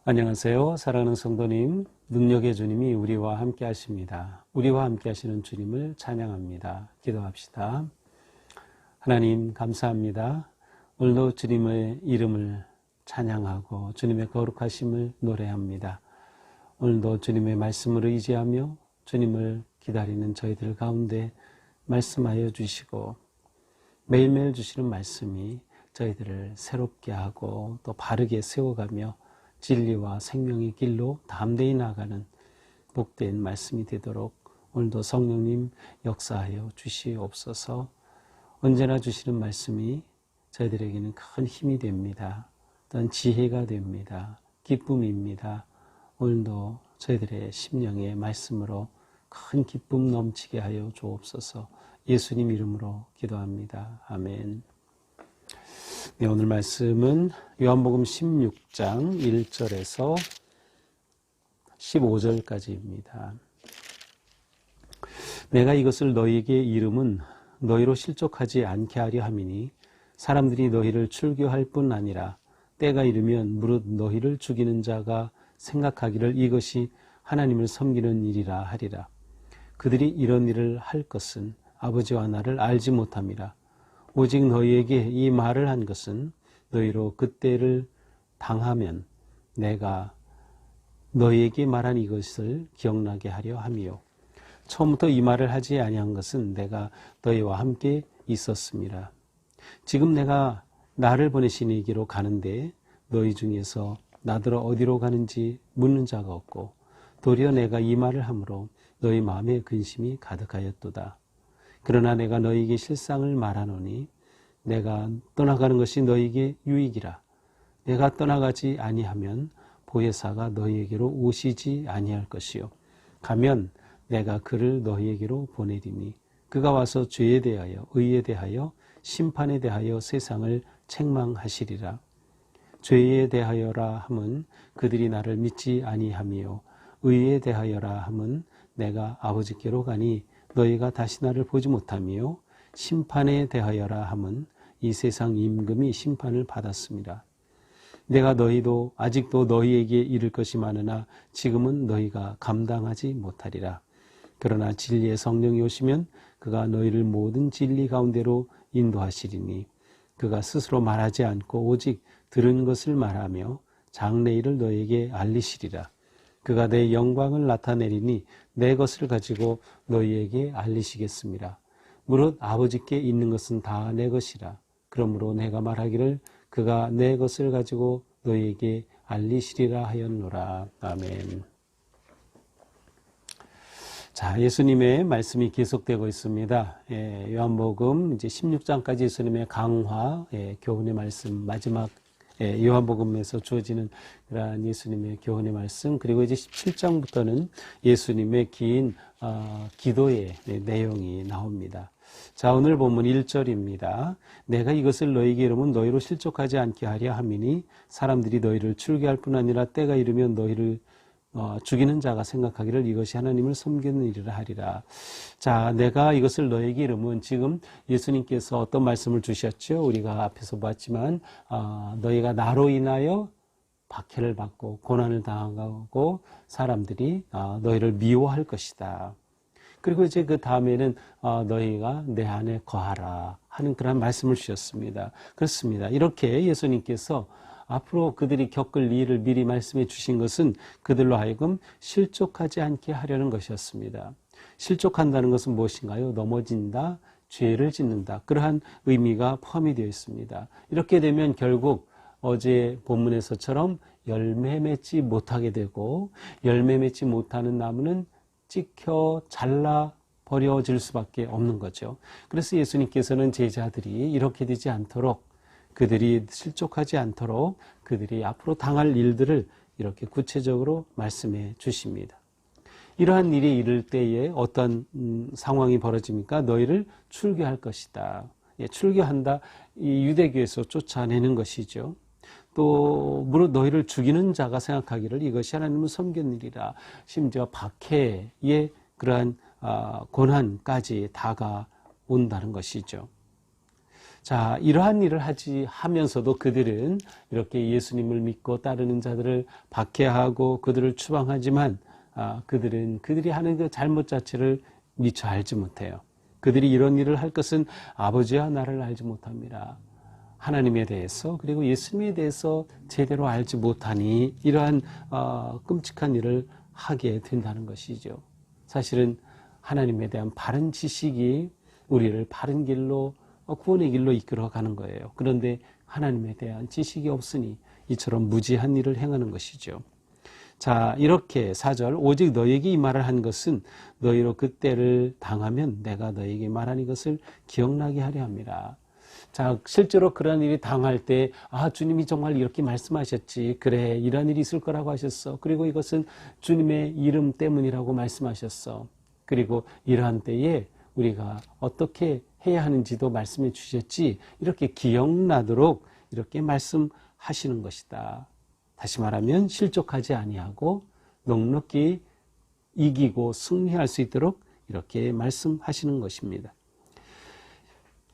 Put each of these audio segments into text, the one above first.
안녕하세요. 사랑하는 성도님, 능력의 주님이 우리와 함께 하십니다. 우리와 함께 하시는 주님을 찬양합니다. 기도합시다. 하나님 감사합니다. 오늘도 주님의 이름을 찬양하고 주님의 거룩하심을 노래합니다. 오늘도 주님의 말씀을 의지하며 주님을 기다리는 저희들 가운데 말씀하여 주시고 매일매일 주시는 말씀이 저희들을 새롭게 하고 또 바르게 세워가며 진리와 생명의 길로 담대히 나가는 복된 말씀이 되도록 오늘도 성령님 역사하여 주시옵소서. 언제나 주시는 말씀이 저희들에게는 큰 힘이 됩니다. 또한 지혜가 됩니다. 기쁨입니다. 오늘도 저희들의 심령의 말씀으로 큰 기쁨 넘치게 하여 주옵소서. 예수님 이름으로 기도합니다. 아멘. 네, 오늘 말씀은 요한복음 16장 1절에서 15절까지입니다. 내가 이것을 너희에게 이름은 너희로 실족하지 않게 하려 함이니 사람들이 너희를 출교할 뿐 아니라 때가 이르면 무릇 너희를 죽이는 자가 생각하기를 이것이 하나님을 섬기는 일이라 하리라. 그들이 이런 일을 할 것은 아버지와 나를 알지 못함이라. 오직 너희에게 이 말을 한 것은 너희로 그때를 당하면 내가 너희에게 말한 이것을 기억나게 하려 함이요. 처음부터 이 말을 하지 아니한 것은 내가 너희와 함께 있었음이라. 지금 내가 나를 보내신 이에게로 가는데 너희 중에서 나더러 어디로 가는지 묻는 자가 없고 도리어 내가 이 말을 함으로 너희 마음에 근심이 가득하였도다. 그러나 내가 너희에게 실상을 말하노니 내가 떠나가는 것이 너희에게 유익이라. 내가 떠나가지 아니하면 보혜사가 너희에게로 오시지 아니할 것이요. 가면 내가 그를 너희에게로 보내리니 그가 와서 죄에 대하여 의에 대하여 심판에 대하여 세상을 책망하시리라. 죄에 대하여라 함은 그들이 나를 믿지 아니함이요 의에 대하여라 함은 내가 아버지께로 가니 너희가 다시 나를 보지 못하며 심판에 대하여라 함은 이 세상 임금이 심판을 받았습니다. 내가 너희도 아직도 너희에게 이를 것이 많으나 지금은 너희가 감당하지 못하리라. 그러나 진리의 성령이 오시면 그가 너희를 모든 진리 가운데로 인도하시리니 그가 스스로 말하지 않고 오직 들은 것을 말하며 장래일을 너희에게 알리시리라. 그가 내 영광을 나타내리니 내 것을 가지고 너희에게 알리시겠습니다. 무릇 아버지께 있는 것은 다 내 것이라. 그러므로 내가 말하기를 그가 내 것을 가지고 너희에게 알리시리라 하였노라. 아멘. 자, 예수님의 말씀이 계속되고 있습니다. 요한복음 이제 16장까지 예수님의 강화, 교훈의 말씀, 마지막 요한복음에서 주어지는 그러한 예수님의 교훈의 말씀, 그리고 이제 17장부터는 예수님의 긴 기도의 내용이 나옵니다. 자, 오늘 본문 1절입니다. 내가 이것을 너희에게 이르면 너희로 실족하지 않게 하려 함이니 사람들이 너희를 출교할 뿐 아니라 때가 이르면 너희를 죽이는 자가 생각하기를 이것이 하나님을 섬기는 일이라 하리라. 자, 내가 이것을 너에게 이르면 지금 예수님께서 어떤 말씀을 주셨죠? 우리가 앞에서 봤지만 너희가 나로 인하여 박해를 받고 고난을 당하고 사람들이 너희를 미워할 것이다. 그리고 이제 그 다음에는 너희가 내 안에 거하라 하는 그런 말씀을 주셨습니다. 그렇습니다. 이렇게 예수님께서 앞으로 그들이 겪을 일을 미리 말씀해 주신 것은 그들로 하여금 실족하지 않게 하려는 것이었습니다. 실족한다는 것은 무엇인가요? 넘어진다, 죄를 짓는다. 그러한 의미가 포함이 되어 있습니다. 이렇게 되면 결국 어제 본문에서처럼 열매 맺지 못하게 되고 열매 맺지 못하는 나무는 찍혀 잘라 버려질 수밖에 없는 거죠. 그래서 예수님께서는 제자들이 이렇게 되지 않도록 그들이 실족하지 않도록 그들이 앞으로 당할 일들을 이렇게 구체적으로 말씀해 주십니다. 이러한 일이 이를 때에 어떤 상황이 벌어집니까? 너희를 출교할 것이다. 출교한다. 이 유대교에서 쫓아내는 것이죠. 또 무릇 너희를 죽이는 자가 생각하기를 이것이 하나님을 섬기는 일이라. 심지어 박해의 그러한 고난까지 다가온다는 것이죠. 자, 이러한 일을 하면서도 그들은 이렇게 예수님을 믿고 따르는 자들을 박해하고 그들을 추방하지만 그들이 하는 그 잘못 자체를 미처 알지 못해요. 그들이 이런 일을 할 것은 아버지와 나를 알지 못합니다. 하나님에 대해서 그리고 예수님에 대해서 제대로 알지 못하니 이러한 끔찍한 일을 하게 된다는 것이죠. 사실은 하나님에 대한 바른 지식이 우리를 바른 길로 구원의 길로 이끌어가는 거예요. 그런데 하나님에 대한 지식이 없으니 이처럼 무지한 일을 행하는 것이죠. 자, 이렇게 4절 오직 너에게 이 말을 한 것은 너희로 그때를 당하면 내가 너에게 말한 이것을 기억나게 하려 함이라. 자, 실제로 그런 일이 당할 때 주님이 정말 이렇게 말씀하셨지. 그래, 이런 일이 있을 거라고 하셨어. 그리고 이것은 주님의 이름 때문이라고 말씀하셨어. 그리고 이러한 때에 우리가 어떻게 해야 하는지도 말씀해 주셨지. 이렇게 기억나도록 이렇게 말씀하시는 것이다. 다시 말하면 실족하지 아니하고 넉넉히 이기고 승리할 수 있도록 이렇게 말씀하시는 것입니다.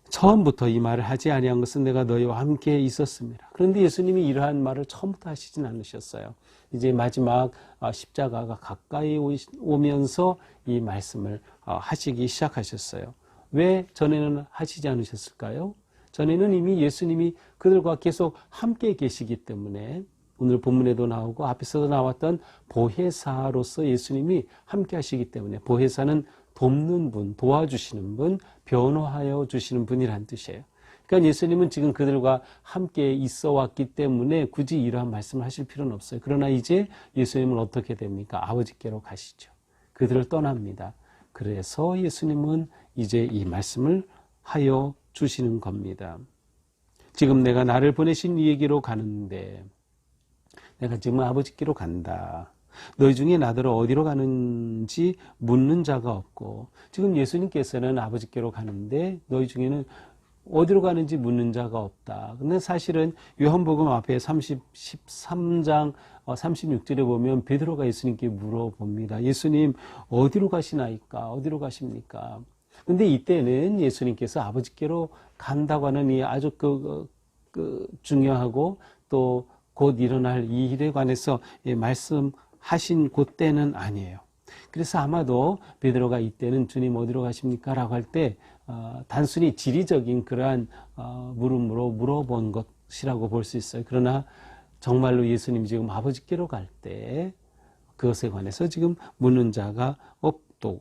처음부터 이 말을 하지 아니한 것은 내가 너희와 함께 있었습니다. 그런데 예수님이 이러한 말을 처음부터 하시진 않으셨어요. 이제 마지막 십자가가 가까이 오면서 이 말씀을 하시기 시작하셨어요. 왜 전에는 하시지 않으셨을까요? 전에는 이미 예수님이 그들과 계속 함께 계시기 때문에 오늘 본문에도 나오고 앞에서도 나왔던 보혜사로서 예수님이 함께 하시기 때문에 보혜사는 돕는 분, 도와주시는 분, 변호하여 주시는 분이란 뜻이에요. 그러니까 예수님은 지금 그들과 함께 있어 왔기 때문에 굳이 이러한 말씀을 하실 필요는 없어요. 그러나 이제 예수님은 어떻게 됩니까? 아버지께로 가시죠. 그들을 떠납니다. 그래서 예수님은 이제 이 말씀을 하여 주시는 겁니다. 지금 내가 나를 보내신 이에게로 가는데 내가 지금 아버지께로 간다. 너희 중에 나더러 어디로 가는지 묻는 자가 없고 지금 예수님께서는 아버지께로 가는데 너희 중에는 어디로 가는지 묻는 자가 없다. 근데 사실은 요한복음 앞에 13장 36절에 보면 베드로가 예수님께 물어봅니다. 예수님 어디로 가시나이까? 어디로 가십니까? 근데 이때는 예수님께서 아버지께로 간다고 하는 이 아주 중요하고 또 곧 일어날 이 일에 관해서 말씀하신 그때는 아니에요. 그래서 아마도 베드로가 이때는 주님 어디로 가십니까? 라고 할 때 단순히 지리적인 그러한 물음으로 물어본 것이라고 볼 수 있어요. 그러나 정말로 예수님이 지금 아버지께로 갈 때 그것에 관해서 지금 묻는 자가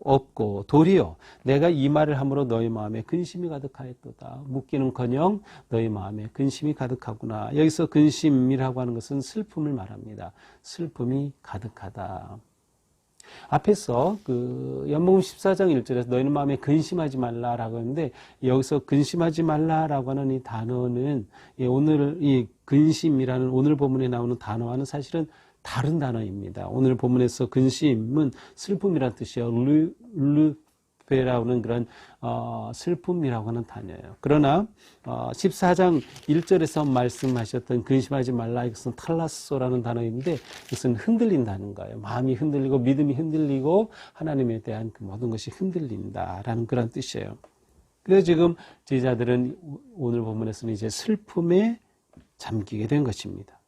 없고 도리어 내가 이 말을 함으로 너희 마음에 근심이 가득하였도다. 묻기는커녕 너희 마음에 근심이 가득하구나. 여기서 근심이라고 하는 것은 슬픔을 말합니다. 슬픔이 가득하다. 앞에서 연복음 14장 1절에서 너희는 마음에 근심하지 말라라고 했는데 여기서 근심하지 말라라고 하는 이 단어는 오늘 이 근심이라는 오늘 본문에 나오는 단어와는 사실은 다른 단어입니다. 오늘 본문에서 근심은 슬픔이라는 뜻이에요. 르페라는 그런 슬픔이라고 하는 단어예요. 그러나 14장 1절에서 말씀하셨던 근심하지 말라 이것은 탈라소라는 단어인데 이것은 흔들린다는 거예요. 마음이 흔들리고 믿음이 흔들리고 하나님에 대한 그 모든 것이 흔들린다라는 그런 뜻이에요. 그래서 지금 제자들은 오늘 본문에서는 이제 슬픔에 잠기게 된 것입니다.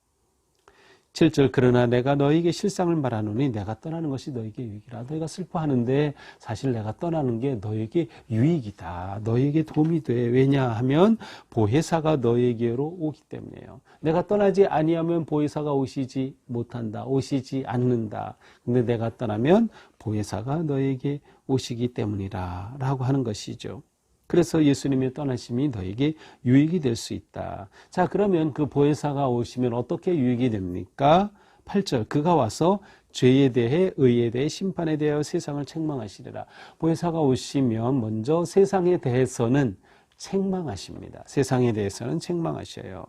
7절 그러나 내가 너에게 실상을 말하노니 내가 떠나는 것이 너에게 유익이라. 너희가 슬퍼하는데 사실 내가 떠나는 게 너에게 유익이다. 너에게 도움이 돼. 왜냐하면 보혜사가 너에게로 오기 때문이에요. 내가 떠나지 아니하면 보혜사가 오시지 못한다. 오시지 않는다. 근데 내가 떠나면 보혜사가 너에게 오시기 때문이라 라고 하는 것이죠. 그래서 예수님의 떠나심이 너에게 유익이 될 수 있다. 자, 그러면 그 보혜사가 오시면 어떻게 유익이 됩니까? 8절 그가 와서 죄에 대해 의에 대해 심판에 대하여 세상을 책망하시리라. 보혜사가 오시면 먼저 세상에 대해서는 책망하십니다. 세상에 대해서는 책망하셔요.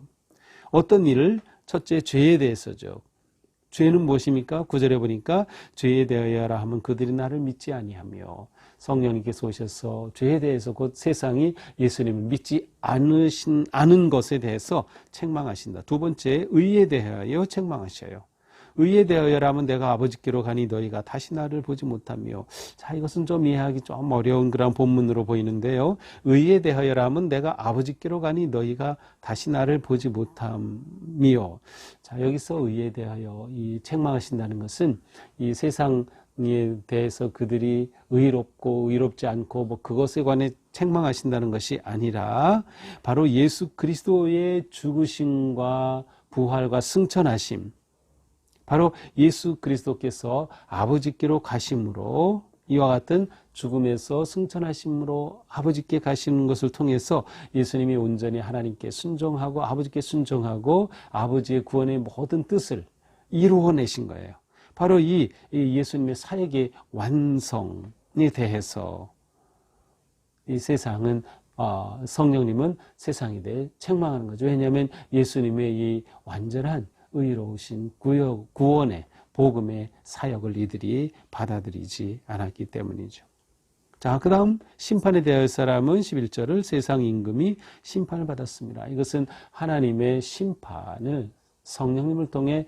어떤 일을? 첫째 죄에 대해서죠. 죄는 무엇입니까? 9절에 보니까 죄에 대하여라 하면 그들이 나를 믿지 아니하며 성령님께서 오셔서 죄에 대해서 곧 세상이 예수님을 믿지 않은 것에 대해서 책망하신다. 두 번째 의에 대하여 책망하셔요. 의에 대하여라면 내가 아버지께로 가니 너희가 다시 나를 보지 못하며. 자, 이것은 좀 이해하기 좀 어려운 그런 본문으로 보이는데요. 의에 대하여라면 내가 아버지께로 가니 너희가 다시 나를 보지 못하며. 자, 여기서 의에 대하여 이 책망하신다는 것은 이 세상에 대해서 그들이 의롭고 의롭지 않고 뭐 그것에 관해 책망하신다는 것이 아니라 바로 예수 그리스도의 죽으심과 부활과 승천하심, 바로 예수 그리스도께서 아버지께로 가심으로 이와 같은 죽음에서 승천하심으로 아버지께 가시는 것을 통해서 예수님이 온전히 하나님께 순종하고 아버지께 순종하고 아버지의 구원의 모든 뜻을 이루어내신 거예요. 바로 이 예수님의 사역의 완성에 대해서 이 세상은 성령님은 세상에 대해 책망하는 거죠. 왜냐하면 예수님의 이 완전한 의로우신 구원의 복음의 사역을 이들이 받아들이지 않았기 때문이죠. 자, 그 다음 심판에 대할 사람은 11절을 세상 임금이 심판을 받았습니다. 이것은 하나님의 심판을 성령님을 통해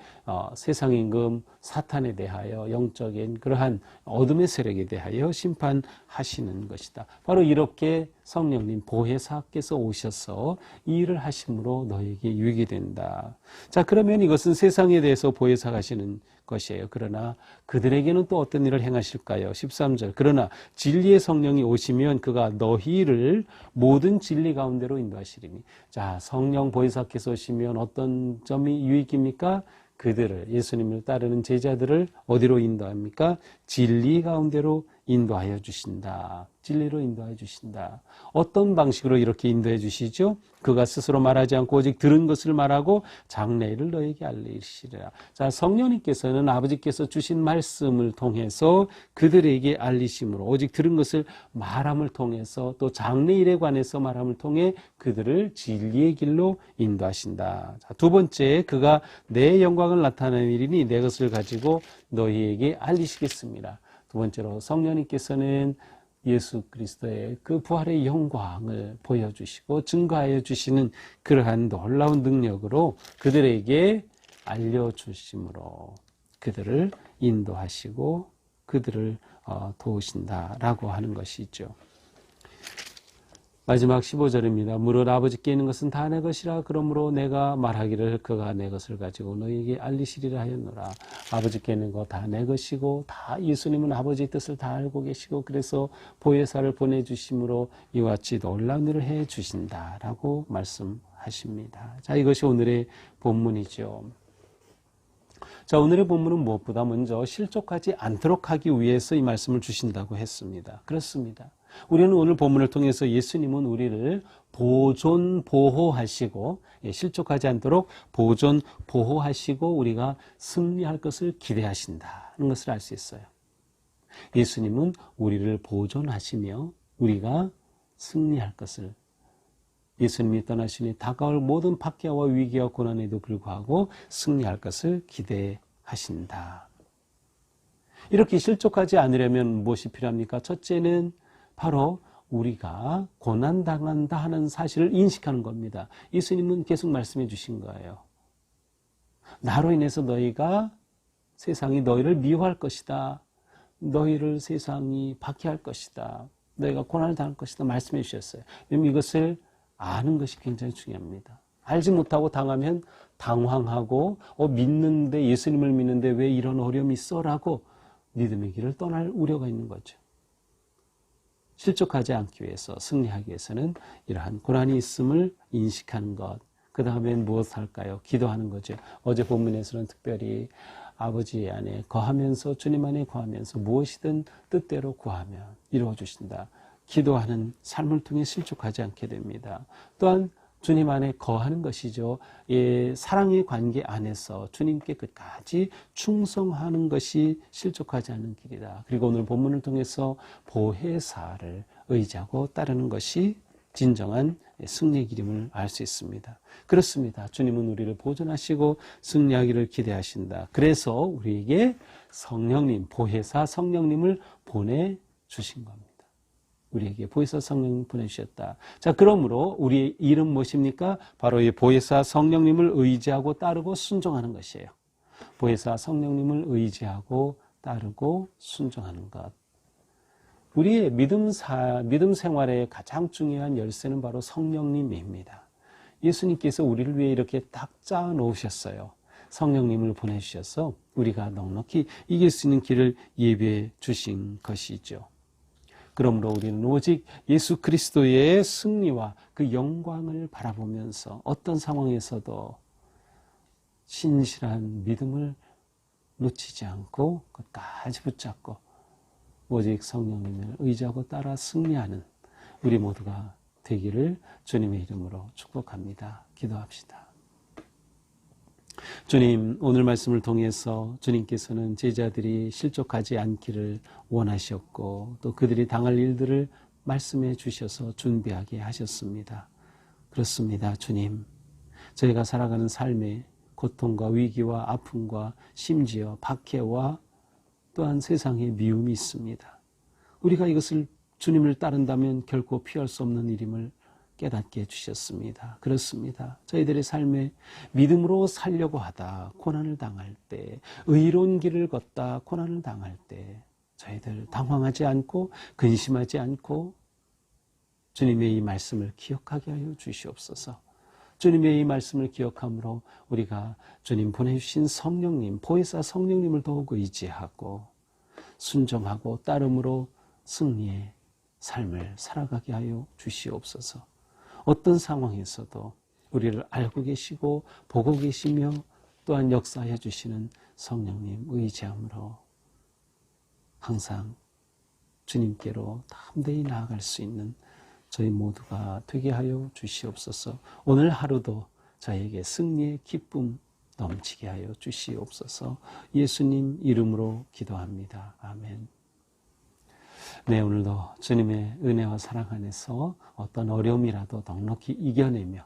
세상 임금 사탄에 대하여 영적인 그러한 어둠의 세력에 대하여 심판하시는 것이다. 바로 이렇게 성령님 보혜사께서 오셔서 이 일을 하심으로 너에게 유익이 된다. 자, 그러면 이것은 세상에 대해서 보혜사가 하시는 것이에요. 그러나 그들에게는 또 어떤 일을 행하실까요? 13절. 그러나 진리의 성령이 오시면 그가 너희를 모든 진리 가운데로 인도하시리니. 자, 성령 보혜사께서 오시면 어떤 점이 유익입니까? 그들을, 예수님을 따르는 제자들을 어디로 인도합니까? 진리 가운데로 인도하여 주신다. 진리로 인도하여 주신다. 어떤 방식으로 이렇게 인도해 주시죠? 그가 스스로 말하지 않고 오직 들은 것을 말하고 장래일을 너에게 알리시리라. 자, 성령님께서는 아버지께서 주신 말씀을 통해서 그들에게 알리심으로 오직 들은 것을 말함을 통해서 또 장래일에 관해서 말함을 통해 그들을 진리의 길로 인도하신다. 자, 두 번째, 그가 내 영광을 나타내리니 내 것을 가지고 너희에게 알리시겠습니다. 두 번째로 성령님께서는 예수 그리스도의 그 부활의 영광을 보여주시고 증거하여 주시는 그러한 놀라운 능력으로 그들에게 알려주심으로 그들을 인도하시고 그들을 도우신다라고 하는 것이죠. 마지막 15절입니다. 무릇 아버지께 있는 것은 다 내 것이라. 그러므로 내가 말하기를 그가 내 것을 가지고 너희에게 알리시리라 하였노라. 아버지께 있는 거 다 내 것이고 다 예수님은 아버지의 뜻을 다 알고 계시고 그래서 보혜사를 보내주심으로 이와 같이 놀라운 일을 해주신다라고 말씀하십니다. 자, 이것이 오늘의 본문이죠. 자, 오늘의 본문은 무엇보다 먼저 실족하지 않도록 하기 위해서 이 말씀을 주신다고 했습니다. 그렇습니다. 우리는 오늘 본문을 통해서 예수님은 우리를 보존, 보호하시고 실족하지 않도록 보존, 보호하시고 우리가 승리할 것을 기대하신다는 것을 알 수 있어요. 예수님은 우리를 보존하시며 우리가 승리할 것을, 예수님이 떠나시니 다가올 모든 박해와 위기와 고난에도 불구하고 승리할 것을 기대하신다. 이렇게 실족하지 않으려면 무엇이 필요합니까? 첫째는 바로 우리가 고난당한다 하는 사실을 인식하는 겁니다. 예수님은 계속 말씀해 주신 거예요. 나로 인해서 너희가 세상이 너희를 미워할 것이다. 너희를 세상이 박해할 것이다. 너희가 고난을 당할 것이다. 말씀해 주셨어요. 왜냐하면 이것을 아는 것이 굉장히 중요합니다. 알지 못하고 당하면 당황하고 믿는데 예수님을 믿는데 왜 이런 어려움이 있어? 라고 믿음의 길을 떠날 우려가 있는 거죠. 실족하지 않기 위해서, 승리하기 위해서는 이러한 고난이 있음을 인식하는 것. 그 다음엔 무엇 할까요? 기도하는 거죠. 어제 본문에서는 특별히 아버지 안에 거하면서, 주님 안에 거하면서 무엇이든 뜻대로 구하면 이루어주신다. 기도하는 삶을 통해 실족하지 않게 됩니다. 또한 주님 안에 거하는 것이죠. 사랑의 관계 안에서 주님께 끝까지 충성하는 것이 실족하지 않는 길이다. 그리고 오늘 본문을 통해서 보혜사를 의지하고 따르는 것이 진정한 승리의 길임을 알 수 있습니다. 그렇습니다. 주님은 우리를 보존하시고 승리하기를 기대하신다. 그래서 우리에게 성령님, 보혜사 성령님을 보내주신 겁니다. 우리에게 보혜사 성령님을 보내주셨다. 자, 그러므로 우리의 일은 무엇입니까? 바로 이 보혜사 성령님을 의지하고 따르고 순종하는 것이에요. 보혜사 성령님을 의지하고 따르고 순종하는 것. 우리의 믿음 생활의 가장 중요한 열쇠는 바로 성령님입니다. 예수님께서 우리를 위해 이렇게 딱 짜아 놓으셨어요. 성령님을 보내주셔서 우리가 넉넉히 이길 수 있는 길을 예비해 주신 것이죠. 그러므로 우리는 오직 예수 그리스도의 승리와 그 영광을 바라보면서 어떤 상황에서도 신실한 믿음을 놓치지 않고 끝까지 붙잡고 오직 성령님을 의지하고 따라 승리하는 우리 모두가 되기를 주님의 이름으로 축복합니다. 기도합시다. 주님, 오늘 말씀을 통해서 주님께서는 제자들이 실족하지 않기를 원하셨고 또 그들이 당할 일들을 말씀해 주셔서 준비하게 하셨습니다. 그렇습니다. 주님, 저희가 살아가는 삶에 고통과 위기와 아픔과 심지어 박해와 또한 세상에 미움이 있습니다. 우리가 이것을 주님을 따른다면 결코 피할 수 없는 일임을 깨닫게 해주셨습니다. 그렇습니다. 저희들의 삶에 믿음으로 살려고 하다 고난을 당할 때, 의로운 길을 걷다 고난을 당할 때 저희들 당황하지 않고 근심하지 않고 주님의 이 말씀을 기억하게 하여 주시옵소서. 주님의 이 말씀을 기억함으로 우리가 주님 보내주신 성령님, 보혜사 성령님을 더욱 의지하고 순종하고 따름으로 승리의 삶을 살아가게 하여 주시옵소서. 어떤 상황에서도 우리를 알고 계시고 보고 계시며 또한 역사해 주시는 성령님 의지함으로 항상 주님께로 담대히 나아갈 수 있는 저희 모두가 되게 하여 주시옵소서. 오늘 하루도 저에게 승리의 기쁨 넘치게 하여 주시옵소서. 예수님 이름으로 기도합니다. 아멘. 네, 오늘도 주님의 은혜와 사랑 안에서 어떤 어려움이라도 넉넉히 이겨내며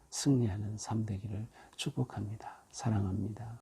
승리하는 삶 되기를 축복합니다. 사랑합니다.